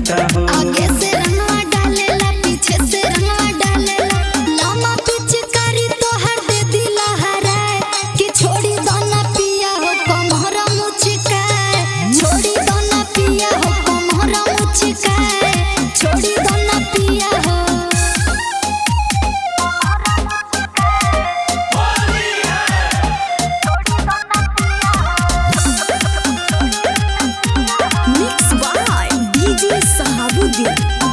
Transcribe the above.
घाटा हो। आगे से रंगवा डालेला पीछे से रंगवा डालेला लामा पिचकारी तो हर दे दिला हराए कि छोड़ी दोना पिया हो कमहरा मुचकाए छोड़ी दोना पिया हो कमहरा मुचकाए छोड़ी दोना पिया हो Mixed by DJ Sahabuddin.